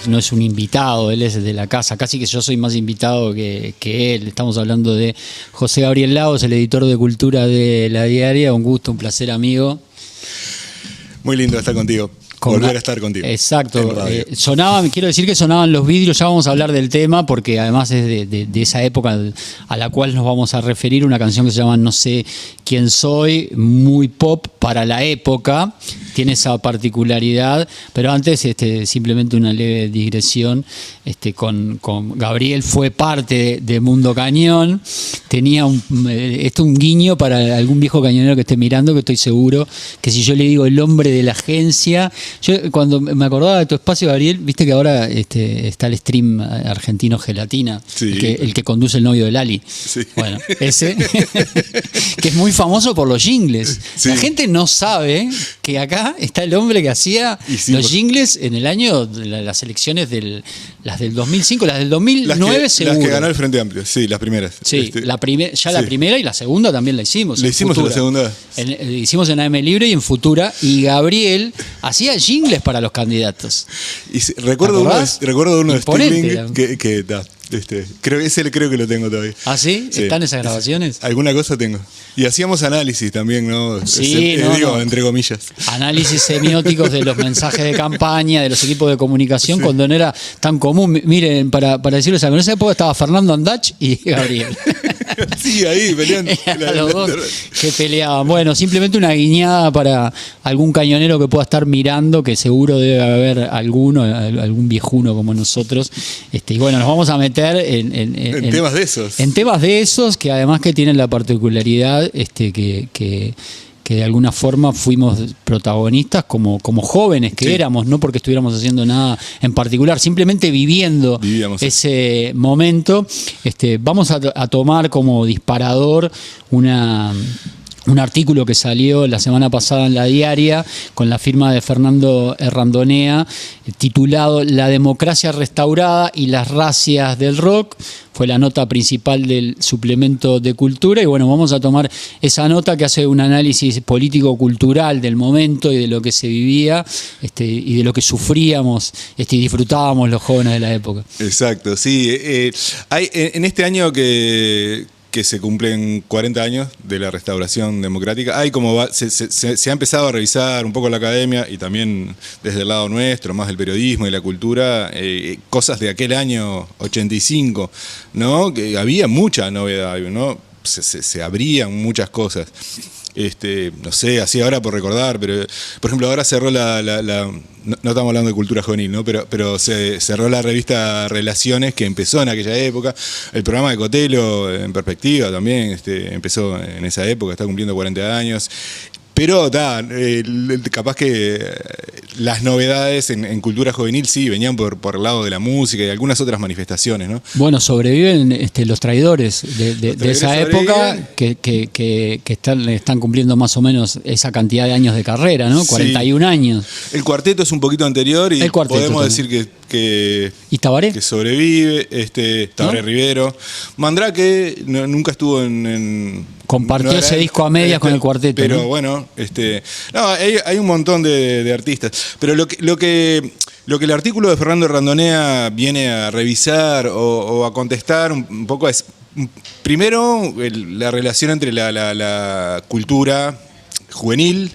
no es un invitado, él es de la casa, casi que yo soy más invitado que él. Estamos hablando de José Gabriel Lagos, el editor de cultura de La Diaria. Un gusto, un placer, amigo. Muy lindo estar contigo. Volver a estar contigo. Exacto. Quiero decir que sonaban los vidrios, ya vamos a hablar del tema, porque además es de esa época a la cual nos vamos a referir, una canción que se llama No sé quién soy, muy pop para la época, tiene esa particularidad, pero antes simplemente una leve digresión, con Gabriel fue parte de Mundo Cañón, tenía un guiño para algún viejo cañonero que esté mirando, que estoy seguro que si yo le digo el hombre de la agencia. Yo cuando me acordaba de tu espacio, Gabriel, viste que ahora está el stream argentino Gelatina, sí. el que conduce el novio de Lali. Sí. Bueno, ese, que es muy famoso por los jingles. Sí. La gente no sabe que acá está el hombre que hacía los jingles en el año de las elecciones las del 2005, las del 2009 seguro. Las que ganó el Frente Amplio, sí, las primeras. Sí, la primera y la segunda también la hicimos. La hicimos en la segunda. Hicimos en AM Libre y en Futura, y Gabriel hacía jingles para los candidatos. Y recuerdo uno de Stirling que creo que lo tengo todavía. ¿Ah, sí? ¿Están esas grabaciones? Alguna cosa tengo. Y hacíamos análisis también, ¿no? Sí, entre comillas. Análisis semióticos de los mensajes de campaña, de los equipos de comunicación, sí. Cuando no era tan común. Miren, para decirles algo, en esa época estaba Fernando Andach y Gabriel. Sí, ahí peleando. Los dos que peleaban. Bueno, simplemente una guiñada para algún cañonero que pueda estar mirando, que seguro debe haber algún viejuno como nosotros. Y bueno, nos vamos a meter en temas de esos. En temas de esos, que además que tienen la particularidad que de alguna forma fuimos protagonistas como jóvenes que sí. Éramos, no porque estuviéramos haciendo nada en particular, simplemente vivíamos ese momento. Vamos a tomar como disparador un artículo que salió la semana pasada en La Diaria con la firma de Fernando Errandonea, titulado La democracia restaurada y las racias del rock. Fue la nota principal del suplemento de cultura, y bueno, vamos a tomar esa nota que hace un análisis político-cultural del momento y de lo que se vivía, y de lo que sufríamos y disfrutábamos los jóvenes de la época. Exacto, sí. Hay en este año que se cumplen 40 años de la restauración democrática, se ha empezado a revisar un poco la academia y también desde el lado nuestro, más del periodismo y la cultura, cosas de aquel año 85, ¿no? Que había mucha novedad, ¿no? Se abrían muchas cosas. No sé, así ahora por recordar, pero por ejemplo ahora cerró no estamos hablando de cultura juvenil, ¿no? Pero se cerró la revista Relaciones, que empezó en aquella época. El programa de Cotelo, En Perspectiva, también empezó en esa época, está cumpliendo 40 años. Pero capaz que las novedades en cultura juvenil sí venían por el lado de la música y algunas otras manifestaciones, ¿no? Bueno, sobreviven los traidores de esa época que están cumpliendo más o menos esa cantidad de años de carrera, ¿no? 41 sí. años. El cuarteto es un poquito anterior y podemos decir que ¿Y Tabaré? Que sobrevive, Tabaré, ¿no? Rivero. Mandrake nunca estuvo compartió ese disco a medias con el cuarteto. Pero ¿no? bueno, hay un montón de artistas. Pero lo que el artículo de Fernando Errandonea viene a revisar o a contestar un poco es, primero, la relación entre la cultura juvenil,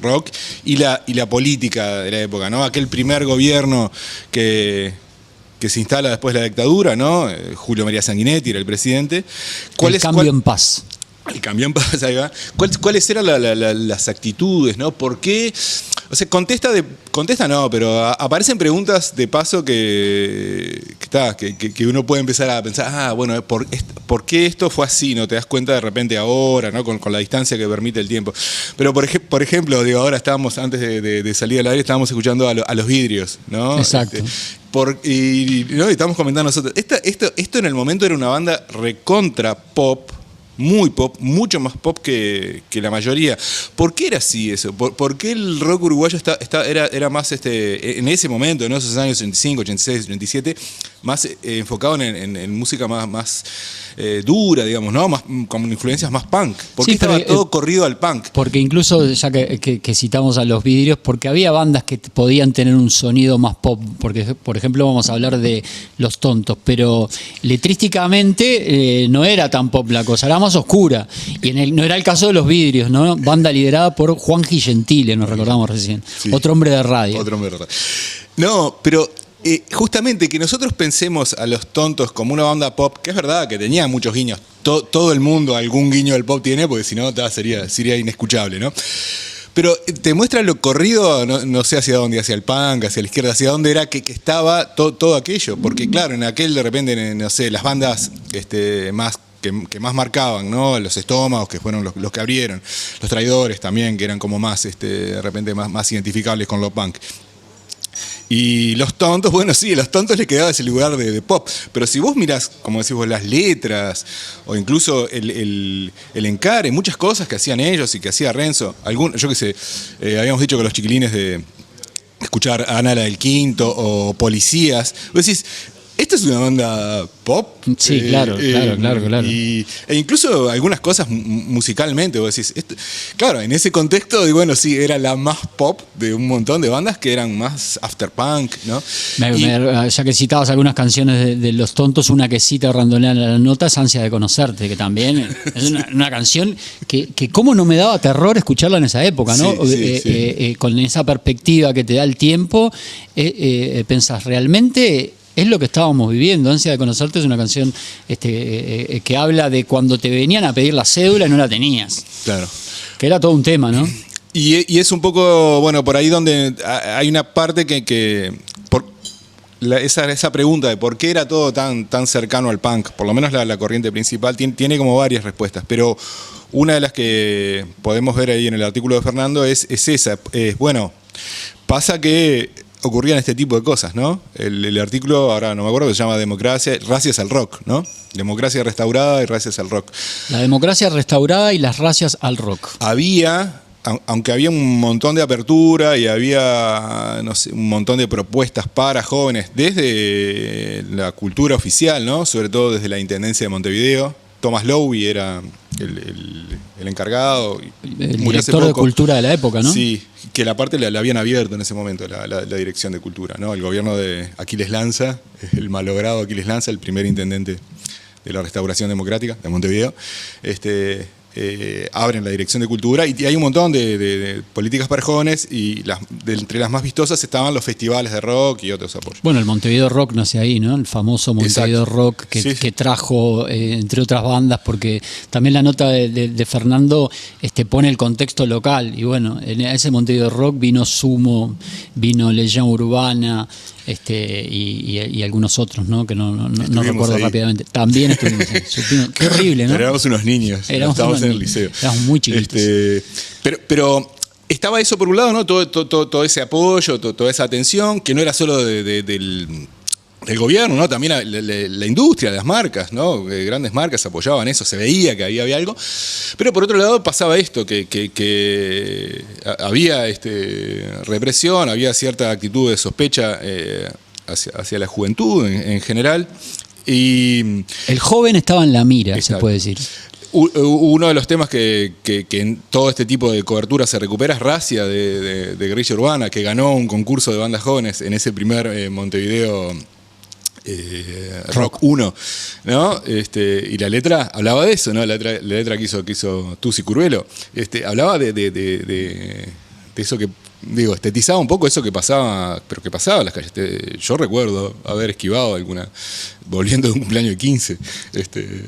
rock, y la política de la época, ¿no? Aquel primer gobierno que se instala después de la dictadura, ¿no? Julio María Sanguinetti era el presidente. El cambio en paz. El cambio en paz, ahí va. ¿Cuáles eran las actitudes, ¿no? ¿Por qué? O sea, contesta no, pero aparecen preguntas de paso que uno puede empezar a pensar, bueno, ¿por qué esto fue así? ¿No te das cuenta de repente ahora, ¿no? Con la distancia que permite el tiempo? Pero por ejemplo, ahora estábamos, antes de salir al aire, estábamos escuchando a Los Vidrios, ¿no? Exacto. Y estamos comentando nosotros. Esto en el momento era una banda recontra pop, muy pop, mucho más pop que la mayoría. ¿Por qué era así eso? ¿Por qué el rock uruguayo era más, en ese momento, en esos años 85, 86, 87, más enfocado en música más dura, digamos, ¿no? Más, con influencias más punk. Porque Sí, estaba pero, todo corrido al punk. Porque incluso, ya que citamos a los Vidrios, porque había bandas que podían tener un sonido más pop, porque por ejemplo vamos a hablar de Los Tontos, pero letrísticamente no era tan pop la cosa, era más oscura. Y no era el caso de los Vidrios, ¿no? Banda liderada por Juanji Gentile, nos recordamos recién. Sí. Otro hombre de radio. Otro hombre de radio. No, pero justamente que nosotros pensemos a Los Tontos como una banda pop, que es verdad que tenía muchos guiños. Todo el mundo algún guiño del pop tiene, porque si no sería inescuchable, ¿no? Pero te muestra lo corrido, no sé hacia dónde, hacia el punk, hacia la izquierda, hacia dónde era que estaba todo aquello. Porque claro, en aquel de repente, no sé, las bandas más que más marcaban, ¿no? Los Estómagos, que fueron los que abrieron. Los Traidores también, que eran como más, de repente, más identificables con lo punk. Y Los Tontos, bueno, sí, a Los Tontos le quedaba ese lugar de pop. Pero si vos mirás, como decís vos, las letras, o incluso el encare, muchas cosas que hacían ellos y que hacía Renzo, yo qué sé, habíamos dicho que los chiquilines de escuchar a Ana la del Quinto o Policías, vos decís, ¿esta es una banda pop? Sí, claro. E incluso algunas cosas musicalmente, vos decís, claro, en ese contexto, bueno, sí, era la más pop de un montón de bandas que eran más afterpunk, ¿no? Ya que citabas algunas canciones de Los Tontos, una que cita Randonea en la nota es Ansia de Conocerte, que también es una canción que cómo no me daba terror escucharla en esa época, ¿no? Sí. Con esa perspectiva que te da el tiempo, pensás, realmente es lo que estábamos viviendo. Ansia de Conocerte es una canción que habla de cuando te venían a pedir la cédula y no la tenías. Claro. Que era todo un tema, ¿no? Y es un poco, bueno, por ahí donde hay una parte esa pregunta de por qué era todo tan cercano al punk, por lo menos la corriente principal, tiene como varias respuestas, pero una de las que podemos ver ahí en el artículo de Fernando es esa. Bueno, pasa que ocurrían este tipo de cosas, ¿no? El artículo, ahora no me acuerdo, que se llama Democracia, Racias al Rock, ¿no? Democracia restaurada y Racias al Rock. La democracia restaurada y las racias al rock. Aunque había un montón de apertura y había, no sé, un montón de propuestas para jóvenes desde la cultura oficial, ¿no? Sobre todo desde la Intendencia de Montevideo. Thomas Lowy era el encargado. El director de cultura de la época, ¿no? Sí, que la parte la habían abierto en ese momento, la dirección de cultura, ¿no? El gobierno de Aquiles Lanza, el malogrado Aquiles Lanza, el primer intendente de la Restauración Democrática de Montevideo, abren la dirección de cultura y hay un montón de políticas para jóvenes y entre las más vistosas estaban los festivales de rock y otros apoyos. Bueno, el Montevideo Rock nace ahí, ¿no? El famoso Montevideo Exacto. Rock que trajo, entre otras bandas, porque también la nota de Fernando pone el contexto local y bueno, en ese Montevideo Rock vino Sumo, vino Legión Urbana, y algunos otros, ¿no? Que no recuerdo ahí rápidamente. También estuvimos ahí. Qué horrible, ¿no? Éramos unos niños, estábamos en el liceo. Éramos muy chiquitos. Pero estaba eso por un lado, ¿no? Todo ese apoyo, toda esa atención, que no era solo del gobierno, ¿no? También la industria, las marcas, ¿no? Grandes marcas apoyaban eso, se veía que había algo. Pero por otro lado pasaba esto, que había represión, había cierta actitud de sospecha hacia la juventud en general. Y el joven estaba en la mira, exacto, se puede decir. Uno de los temas que en todo este tipo de cobertura se recupera es Racia de Guerrilla Urbana, que ganó un concurso de bandas jóvenes en ese primer Montevideo Rock 1, ¿no? Y la letra hablaba de eso, ¿no? La letra que hizo Tusi Curvelo, hablaba de eso que, digo, estetizaba un poco eso que pasaba, pero que pasaba en las calles. Yo recuerdo haber esquivado volviendo de un cumpleaños de 15,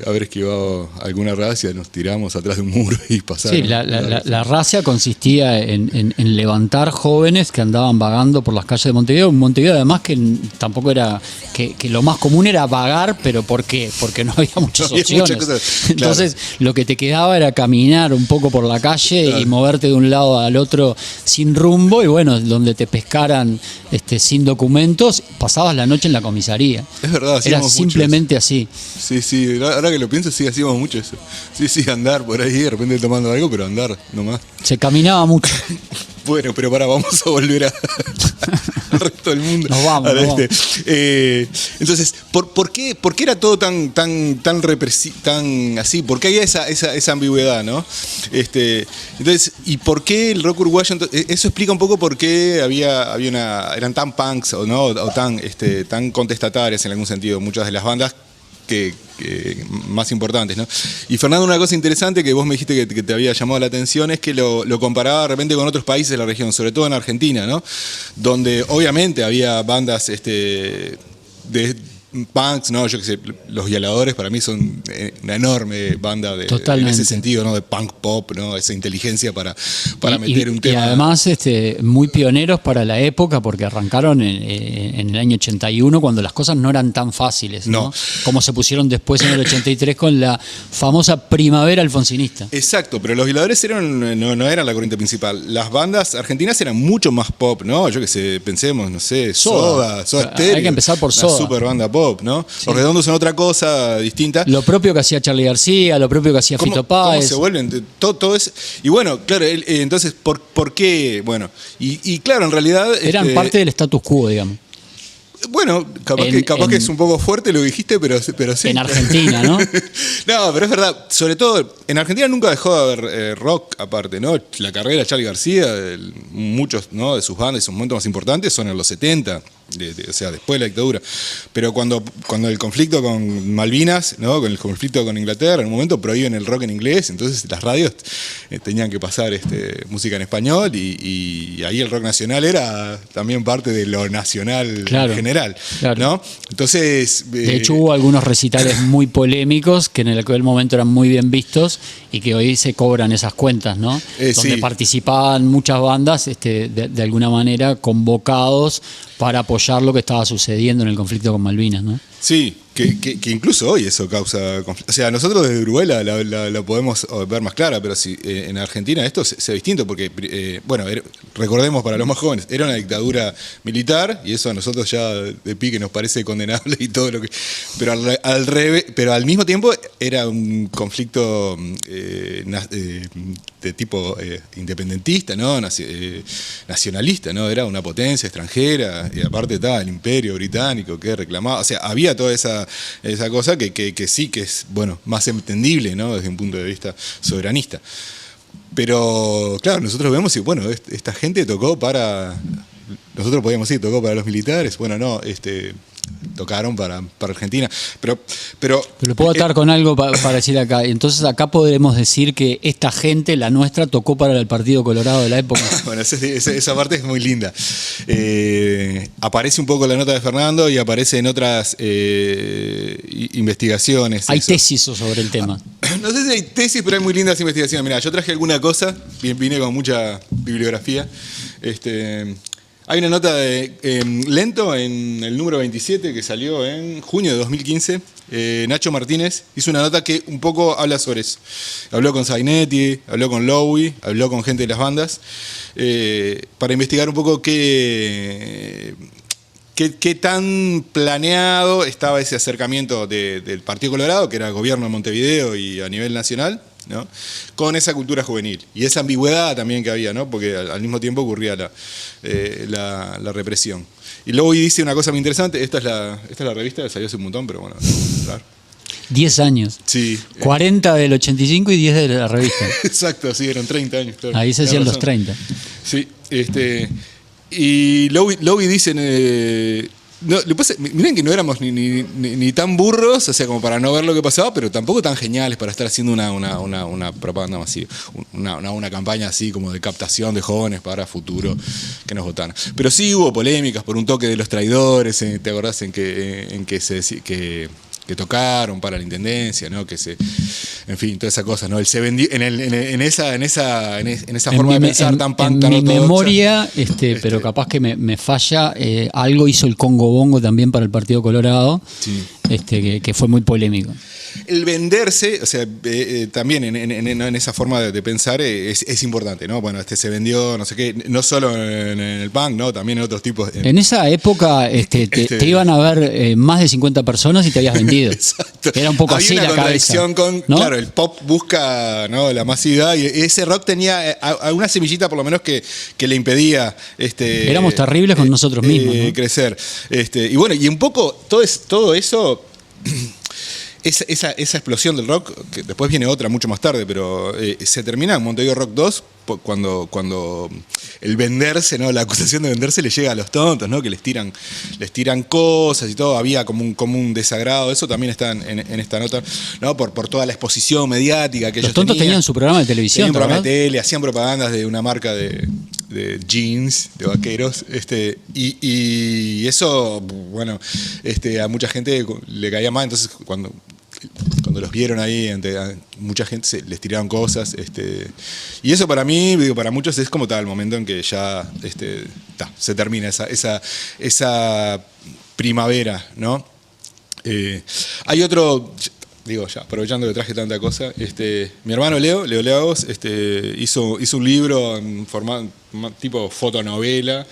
haber esquivado alguna racia, nos tiramos atrás de un muro y pasamos. Sí, la racia consistía en levantar jóvenes que andaban vagando por las calles de Montevideo. Un Montevideo además que tampoco era, que lo más común era vagar, pero ¿por qué? Porque no había muchas opciones. Muchas cosas, claro. Entonces lo que te quedaba era caminar un poco por la calle, claro, y moverte de un lado al otro sin rumbo, y bueno, donde te pescaran sin documentos, pasabas la noche en la comisaría. Es verdad, era simplemente así. Sí, ahora que lo pienso, sí, hacíamos mucho eso. Sí, andar por ahí, de repente tomando algo, pero andar nomás. Se caminaba mucho. Bueno, pero vamos a volver al resto del mundo. Nos vamos. Entonces, ¿por qué era todo tan así? ¿Por qué había esa ambigüedad, no? Entonces, ¿y por qué el rock uruguayo? Eso explica un poco por qué eran tan punks o tan contestatarias en algún sentido muchas de las bandas que más importantes, ¿no? Y Fernando, una cosa interesante que vos me dijiste que te había llamado la atención es que lo comparaba de repente con otros países de la región, sobre todo en Argentina, ¿no? Donde obviamente había bandas de punks, ¿no? Yo qué sé, Los Violadores para mí son una enorme banda en ese sentido, ¿no? De punk pop, ¿no? Esa inteligencia para meter un tema. Y además muy pioneros para la época porque arrancaron en el año 81 cuando las cosas no eran tan fáciles, ¿no? Como se pusieron después en el 83 con la famosa primavera alfonsinista. Exacto, pero Los Violadores no eran la corriente principal. Las bandas argentinas eran mucho más pop, ¿no? Yo qué sé, pensemos, no sé, Soda Stereo. Hay que empezar por Soda. Una super banda pop. ¿No? Sí. Los Redondos son otra cosa distinta. Lo propio que hacía Charly García, lo propio que hacía Fito Páez. ¿Cómo se vuelven? Todo es, y bueno, claro, entonces, ¿por qué? Bueno, y claro, en realidad... Eran parte del status quo, digamos. Bueno, capaz que es un poco fuerte lo que dijiste, pero sí. En Argentina, ¿no? No, pero es verdad. Sobre todo, en Argentina nunca dejó de haber rock aparte, ¿no? La carrera de Charly García, muchos, ¿no? De sus bandas y sus momentos más importantes son en los 70, o sea, después de la dictadura. Pero cuando el conflicto con Malvinas, ¿no? Con el conflicto con Inglaterra, en un momento prohíben el rock en inglés, entonces las radios tenían que pasar música en español y ahí el rock nacional era también parte de lo nacional general, claro. ¿No? Entonces... de hecho hubo algunos recitales muy polémicos que en aquel momento eran muy bien vistos y que hoy se cobran esas cuentas, ¿no? Donde participaban muchas bandas de alguna manera convocados para apoyar lo que estaba sucediendo en el conflicto con Malvinas, ¿no? Sí, que incluso hoy eso causa conflicto. O sea, nosotros desde Uruguay la podemos ver más clara, pero si en Argentina esto sea distinto, porque, recordemos para los más jóvenes, era una dictadura militar y eso a nosotros ya de pique nos parece condenable y todo lo que... Pero al revés, pero al mismo tiempo era un conflicto de tipo independentista, ¿no? Nacionalista, ¿no? Era una potencia extranjera y aparte estaba el imperio británico que reclamaba, o sea, había toda esa cosa que sí que es, más entendible, ¿no? Desde un punto de vista soberanista. Pero, claro, nosotros vemos y, esta gente tocó para... Nosotros podíamos decir, tocó para los militares, tocaron para Argentina, pero lo puedo atar con algo para decir acá. Entonces acá podremos decir que esta gente, la nuestra, tocó para el Partido Colorado de la época. Bueno, esa parte es muy linda. Aparece un poco la nota de Fernando y aparece en otras investigaciones. Hay tesis sobre el tema. No sé si hay tesis, pero hay muy lindas investigaciones. Mirá, yo traje alguna cosa, vine con mucha bibliografía. Hay una nota de Lento en el número 27 que salió en junio de 2015. Nacho Martínez hizo una nota que un poco habla sobre eso. Habló con Zainetti, habló con Lowy, habló con gente de las bandas para investigar un poco qué tan planeado estaba ese acercamiento del Partido Colorado, que era gobierno de Montevideo y a nivel nacional, ¿no? Con esa cultura juvenil y esa ambigüedad también que había, ¿no? Porque al mismo tiempo ocurría la represión. Y luego dice una cosa muy interesante, esta es la revista que salió hace un montón, pero bueno, claro. 10 años. Sí. 40 del 85 y 10 de la revista. Exacto, sí, eran 30 años. Claro. Ahí se hacían los 30. Sí, y Lowy dice... miren que no éramos ni tan burros, o sea, como para no ver lo que pasaba, pero tampoco tan geniales para estar haciendo una propaganda masiva, una campaña así como de captación de jóvenes para futuro que nos votaran. Pero sí hubo polémicas por un toque de los traidores, ¿te acordás en que se decía que tocaron para la intendencia, ¿no? En fin, toda esa cosa, ¿no? Él se vendió en esa forma de pensar tan pan, tan en mi memoria, pero capaz que me falla, algo hizo el Congo Bongo también para el Partido Colorado. Sí. que fue muy polémico. El venderse, o sea, también en esa forma de pensar es importante, ¿no? Bueno, se vendió, no sé qué, no solo en el punk, ¿no? También en otros tipos. En esa época te iban a ver más de 50 personas y te habías vendido. Exacto. Era un poco Había así una la cabeza. contradicción con, ¿no? Claro, el pop busca, ¿no?, la masividad y ese rock tenía alguna semillita por lo menos que le impedía éramos terribles con nosotros mismos, ¿no? crecer. Y bueno, y un poco todo eso. Esa explosión del rock, que después viene otra mucho más tarde, pero se termina en Montevideo Rock 2 cuando el venderse, ¿no?, la acusación de venderse le llega a los tontos, ¿no?, que les tiran cosas y todo. Había como un desagrado. Eso también está en esta nota, ¿no?, por toda la exposición mediática que los ellos tontos tenían su programa de televisión. Tenían un programa ¿verdad? de tele, hacían propagandas de una marca de jeans, de vaqueros, y eso, bueno, a mucha gente le caía mal. Entonces cuando los vieron ahí, mucha gente les tiraron cosas, y eso para mí, digo, para muchos es como tal el momento en que ya se termina esa primavera, ¿no? Hay otro. Digo, ya, aprovechando que traje tanta cosa, mi hermano Leo Lagos, hizo un libro en formato tipo fotonovela.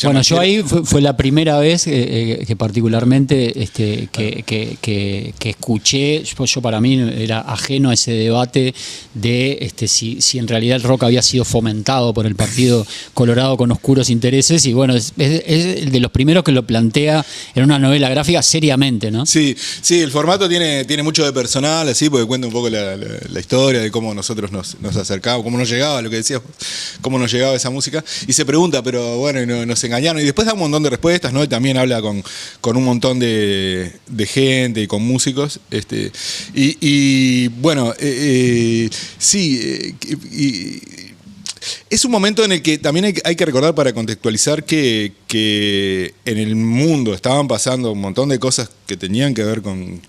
Bueno, yo ahí fue la primera vez que particularmente que escuché. Yo para mí era ajeno a ese debate de si en realidad el rock había sido fomentado por el Partido Colorado con oscuros intereses, y bueno, es de los primeros que lo plantea en una novela gráfica seriamente, ¿no? Sí, el formato tiene mucho de personal, así, porque cuenta un poco la historia de cómo nosotros nos acercábamos, cómo nos llegaba, lo que decías, cómo nos llegaba esa música, y se pregunta, pero bueno, y nos engañaron, y después da un montón de respuestas, ¿no? Y también habla con un montón de gente y con músicos, y bueno, sí, es un momento en el que también hay que recordar, para contextualizar, que en el mundo estaban pasando un montón de cosas que tenían que ver con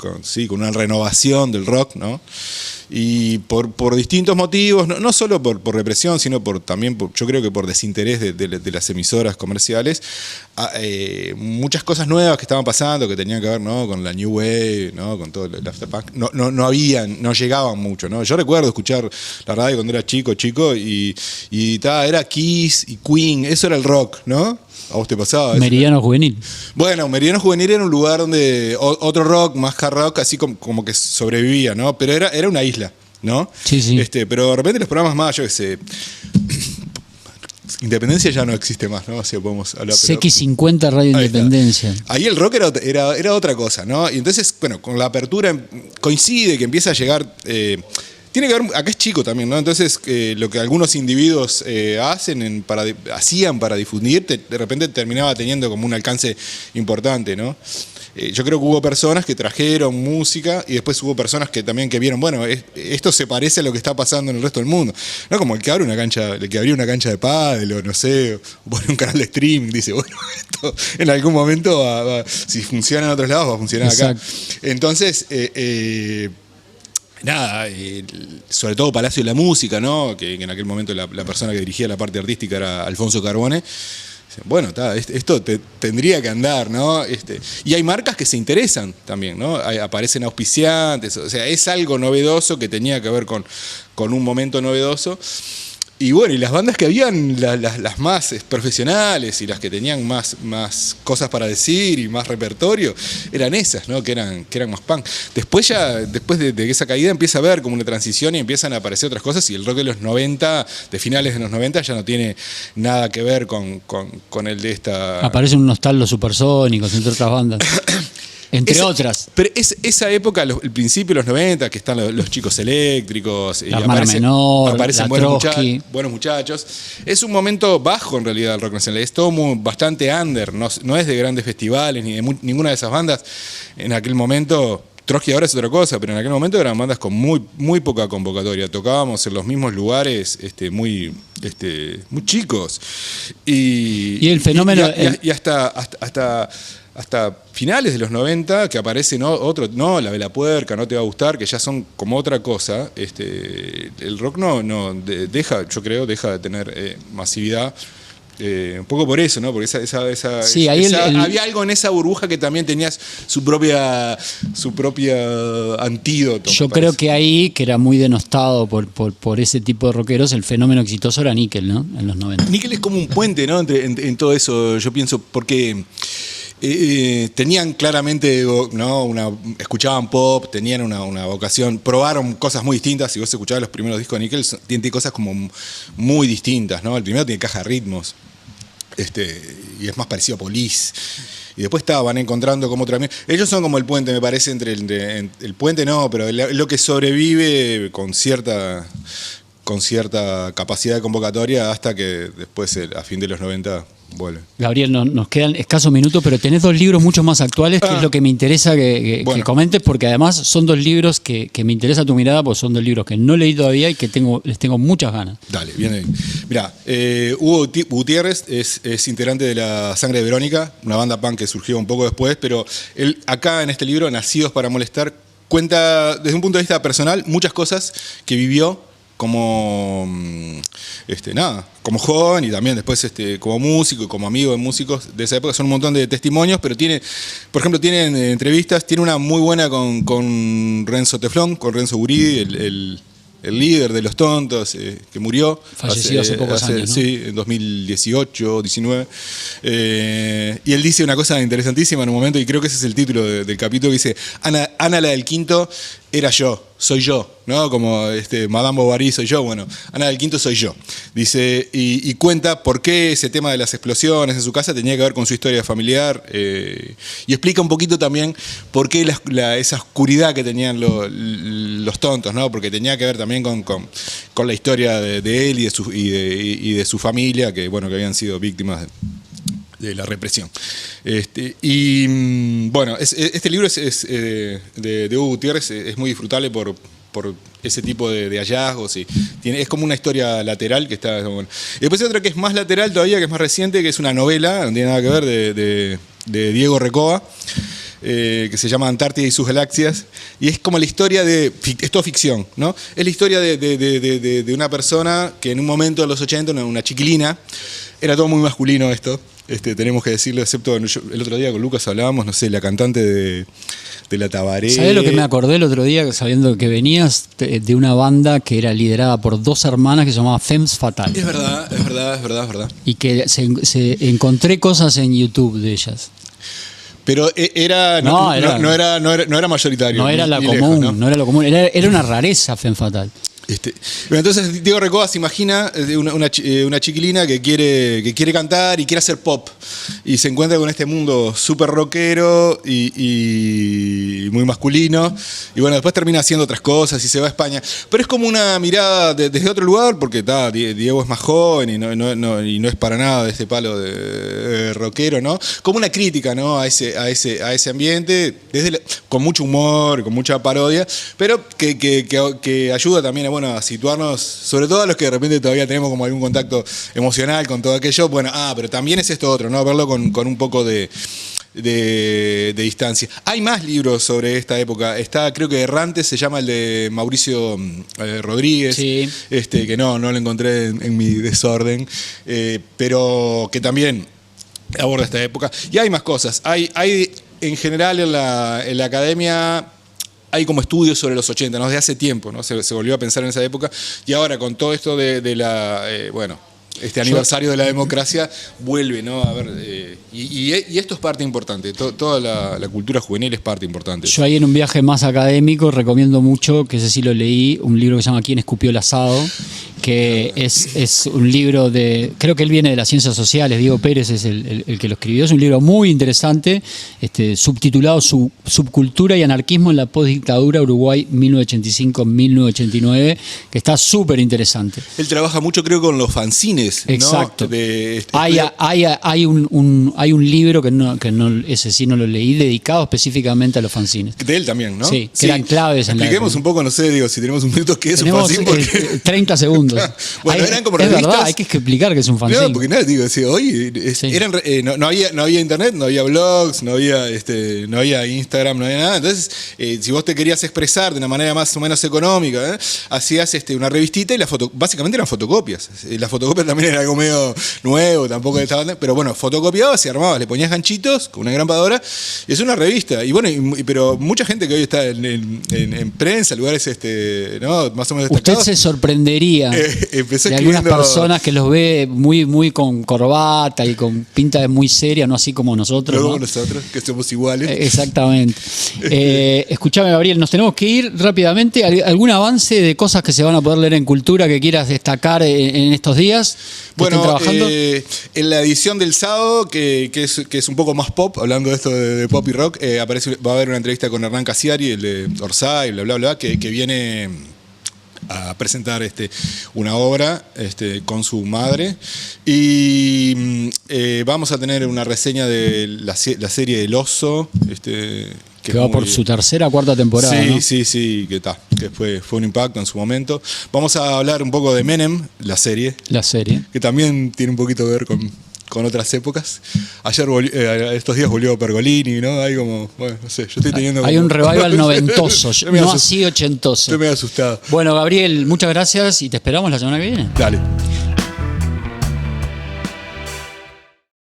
una renovación del rock, ¿no? Y por distintos motivos, no solo por represión, sino también yo creo que por desinterés de las emisoras comerciales, muchas cosas nuevas que estaban pasando, que tenían que ver, ¿no?, con la New Wave, ¿no?, con todo el afterpunk, no llegaban mucho, ¿no? Yo recuerdo escuchar la radio cuando era chico, y era Kiss y Queen, eso era el rock, ¿no? ¿A vos te pasaba? Meridiano Juvenil. Bueno, Meridiano Juvenil era un lugar donde otro rock, más hard rock, así como que sobrevivía, ¿no? Pero era una isla, ¿no? Sí. Pero de repente los programas más, yo qué sé, Independencia ya no existe más, ¿no? O sea, podemos hablar. CX50 Radio Independencia. Ahí el rock era otra cosa, ¿no? Y entonces, bueno, con la apertura coincide que empieza a llegar. Tiene que ver, acá es chico también, ¿no? Entonces, lo que algunos individuos hacían para difundir, de repente terminaba teniendo como un alcance importante, ¿no? Yo creo que hubo personas que trajeron música, y después hubo personas que vieron, bueno, esto se parece a lo que está pasando en el resto del mundo, ¿no? Como el que abrió una cancha de pádel, o no sé, o pone un canal de streaming, dice, bueno, esto en algún momento si funciona en otros lados, va a funcionar acá. Exacto. Entonces, nada, sobre todo Palacio de la Música, ¿no? Que en aquel momento la persona que dirigía la parte artística era Alfonso Carbone. Bueno, esto tendría que andar, ¿no? Y hay marcas que se interesan también, ¿no? Aparecen auspiciantes, o sea, es algo novedoso que tenía que ver con un momento novedoso. Y bueno, y las bandas que habían, las más profesionales y las que tenían más cosas para decir y más repertorio, eran esas, ¿no? Que eran más punk. Después de esa caída empieza a haber como una transición y empiezan a aparecer otras cosas, y el rock de los 90, de finales de los 90, ya no tiene nada que ver con el de esta... Aparecen unos tal los Supersónicos, entre otras bandas. Entre otras. Pero esa época, el principio de los 90, que están los Chicos Eléctricos, la Hermana Menor, aparecen la buenos muchachos. Es un momento bajo en realidad del rock nacional. Es todo bastante under, no es de grandes festivales ni de ninguna de esas bandas. En aquel momento, Trotsky ahora es otra cosa, pero en aquel momento eran bandas con muy poca convocatoria. Tocábamos en los mismos lugares muy chicos. Y el fenómeno... Y hasta finales de los 90, que aparece la Vela Puerca, No Te Va a Gustar, que ya son como otra cosa. El rock yo creo, deja de tener masividad, Un poco por eso, ¿no? Porque Sí, ahí había algo en esa burbuja que también tenía su propia antídoto. Yo creo que ahí, que era muy denostado por ese tipo de rockeros, el fenómeno exitoso era Nickel, ¿no? En los 90. Nickel es como un puente, ¿no? En todo eso, yo pienso, porque tenían claramente, ¿no? Escuchaban pop, tenían una vocación, probaron cosas muy distintas. Si vos escuchabas los primeros discos de Nickel, tiene cosas como muy distintas, ¿no? El primero tiene caja de ritmos. Y es más parecido a Police. Y después van encontrando como otra. Ellos son como el puente, me parece, entre el puente no, pero lo que sobrevive con cierta capacidad de convocatoria hasta que después, a fin de los 90, vuelve. Gabriel, nos quedan escasos minutos, pero tenés 2 libros mucho más actuales, que es lo que me interesa que comentes, porque además son 2 libros que me interesa tu mirada, porque son 2 libros que no leí todavía y que les tengo muchas ganas. Dale, bien. Mirá, Hugo Gutiérrez es integrante de La Sangre de Verónica, una banda punk que surgió un poco después, pero él acá en este libro, Nacidos para Molestar, cuenta desde un punto de vista personal muchas cosas que vivió como como joven y también después como músico y como amigo de músicos de esa época. Son un montón de testimonios, pero por ejemplo, tienen entrevistas, tiene una muy buena con Renzo Teflón, con Renzo Guridi, el líder de Los Tontos, que murió. Falleció hace pocos años, ¿no? Sí, en 2018, 19. Y él dice una cosa interesantísima en un momento, y creo que ese es el título del capítulo, que dice: Ana la del Quinto era yo, soy yo, ¿no? Como Madame Bovary soy yo, bueno, Ana del Quinto soy yo. Dice, y cuenta por qué ese tema de las explosiones en su casa tenía que ver con su historia familiar, y explica un poquito también por qué esa oscuridad que tenían los Tontos, ¿no? Porque tenía que ver también con la historia de él y de su familia, que habían sido víctimas de la represión. Bueno, este libro es de Hugo Gutiérrez, es muy disfrutable por ese tipo de hallazgos, y es como una historia lateral que está bueno. Y después hay otra que es más lateral todavía, que es más reciente, que es una novela, no tiene nada que ver, de Diego Recoba, que se llama Antártida y sus galaxias, y es como la historia es todo ficción, ¿no? Es la historia de una persona que en un momento de los 80, una chiquilina, era todo muy masculino esto, tenemos que decirlo, excepto el otro día con Lucas hablábamos, no sé, la cantante de la Tabaré. ¿Sabés lo que me acordé el otro día, sabiendo que venías de una banda que era liderada por 2 hermanas que se llamaba Femmes Fatales? Es verdad. Y que encontré cosas en YouTube de ellas. Pero no era mayoritario. No era la común, lejos, ¿no? Era lo común. Era una rareza Femme Fatale. Entonces Diego Recoba se imagina una chiquilina que quiere cantar y quiere hacer pop, y se encuentra con este mundo súper rockero y muy masculino, y bueno, después termina haciendo otras cosas y se va a España, pero es como una mirada desde otro lugar, porque Diego es más joven y no es para nada de este palo de rockero, ¿no? Como una crítica, ¿no? a ese ambiente, con mucho humor, con mucha parodia, pero que ayuda también a situarnos, sobre todo a los que de repente todavía tenemos como algún contacto emocional con todo aquello, pero también es esto otro, ¿no? Verlo con un poco de distancia. Hay más libros sobre esta época. Está, creo que Errante, se llama, el de Mauricio Rodríguez, sí. Que no lo encontré en mi desorden, pero que también aborda esta época. Y hay más cosas. Hay en general en la academia hay como estudios sobre los 80, ¿no? Desde hace tiempo, ¿no? Se volvió a pensar en esa época, y ahora con todo esto de la aniversario de la democracia vuelve, ¿no? A ver, y esto es parte importante, toda la cultura juvenil es parte importante. Yo ahí en un viaje más académico recomiendo mucho, que ese sí lo leí, un libro que se llama ¿Quién escupió el asado?, que es un libro creo que él viene de las ciencias sociales, Diego Pérez es el que lo escribió, es un libro muy interesante, subtitulado Subcultura y anarquismo en la postdictadura Uruguay 1985-1989, que está súper interesante. Él trabaja mucho, creo, con los fanzines, ¿no? Exacto. Hay un libro que ese sí no lo leí, dedicado específicamente a los fanzines. De él también, ¿no? Sí, que eran claves. Expliquemos un poco, no sé, digo, si tenemos un minuto, ¿qué es un fanzine? Porque 30 segundos. Bueno, eran como revistas. Es verdad, hay que explicar que es un fanzine. No, porque nada, digo, hoy no había internet, no había blogs, no había Instagram, no había nada. Entonces, si vos te querías expresar de una manera más o menos económica, hacías una revistita, y básicamente eran fotocopias. Las fotocopias también era algo medio nuevo, tampoco estaba, pero bueno, fotocopiabas y armabas, le ponías ganchitos con una grapadora y es una revista. Y bueno, pero mucha gente que hoy está en prensa, lugares ¿no? Más o menos destacados. Usted se sorprendería de algunas personas que los ve muy con corbata y con pinta de muy seria, no así como nosotros. No ¿no? como nosotros, que somos iguales. Exactamente. Escuchame, Gabriel, nos tenemos que ir rápidamente. ¿Algún avance de cosas que se van a poder leer en Cultura que quieras destacar en estos días? Bueno, trabajando? En la edición del sábado, que es un poco más pop, hablando de esto de pop y rock, va a haber una entrevista con Hernán Casiari, el de Orsay, bla, bla, bla, que viene a presentar una obra con su madre. Y vamos a tener una reseña de la serie El Oso, que va por su tercera o cuarta temporada. Sí, ¿no? sí, que fue un impacto en su momento. Vamos a hablar un poco de Menem, la serie. La serie. Que también tiene un poquito que ver con otras épocas. Estos días volvió Pergolini, ¿no? Hay como, bueno, no sé, yo estoy teniendo... Hay un revival noventoso, no así ochentoso. Estoy medio asustado. Bueno, Gabriel, muchas gracias y te esperamos la semana que viene. Dale.